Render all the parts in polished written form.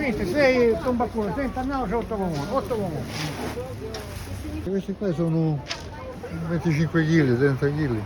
niente, 6 tombacone, 30 anni, 8 comuni, 8 comuni. Questi qua sono 25 kg, 30 kg.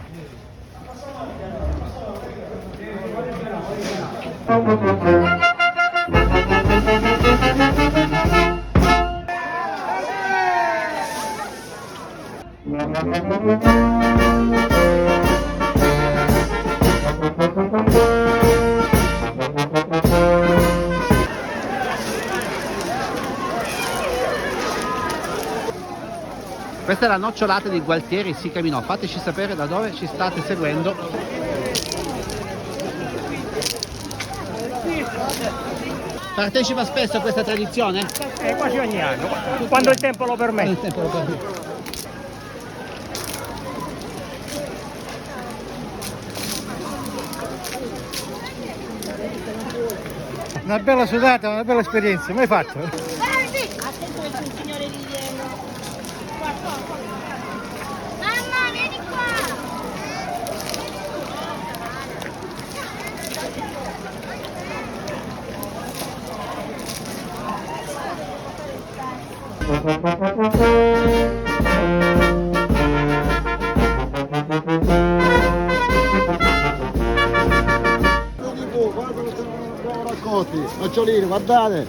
Questa è la nocciolata di Gualtieri si camminò. Fateci sapere da dove ci state seguendo. Partecipa spesso a questa tradizione? Quasi ogni anno, quando il tempo lo permette. Una bella sudata, una bella esperienza, mai fatto? Attenzione sul signore di ieri. Qua. Mamma, vieni qua! Noccioline, guardate,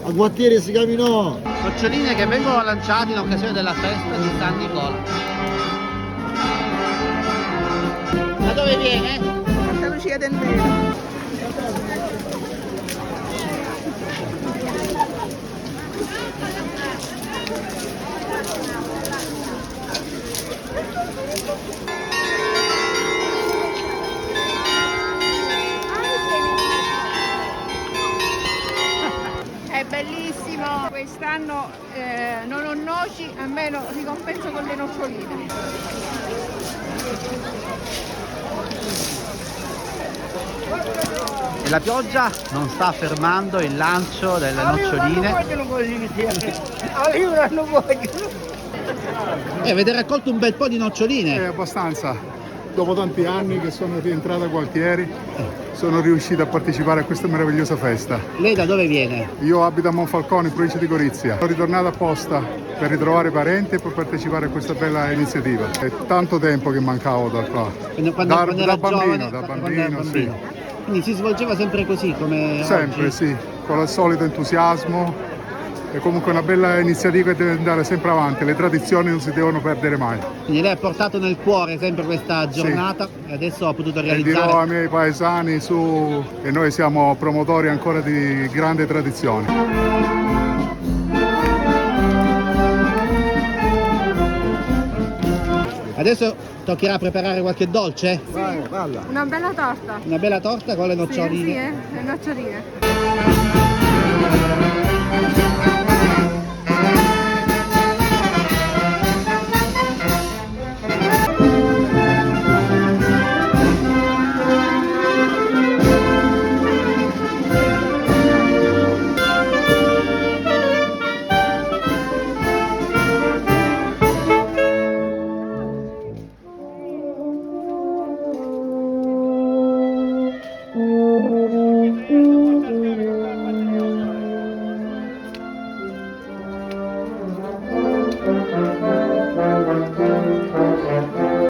a Gualtieri si camminò. Noccioline che vengono lanciate in occasione della festa di San Nicola. Da dove viene? Santa Lucia del Melo. È bellissimo, quest'anno non ho noci, almeno ricompenso con le noccioline. E la pioggia non sta fermando il lancio delle noccioline. E avete raccolto un bel po' di noccioline. Abbastanza. Dopo tanti anni che sono rientrato a Gualtieri, sono riuscito a partecipare a questa meravigliosa festa. Lei da dove viene? Io abito a Monfalcone, in provincia di Gorizia. Sono ritornato apposta per ritrovare parenti e per partecipare a questa bella iniziativa. È tanto tempo che mancavo da qua. Quando era giovane, da bambino, sì. Quindi si svolgeva sempre così come Sempre, oggi? sì, con il solito entusiasmo. È comunque una bella iniziativa e deve andare sempre avanti, le tradizioni non si devono perdere mai. Quindi lei ha portato nel cuore sempre questa giornata e adesso ha potuto E dirò realizzare. ai miei paesani e noi siamo promotori ancora di grandi tradizioni. Adesso toccherà preparare qualche dolce? Vai, balla. Una bella torta. Una bella torta con le noccioline. Sì, le noccioline.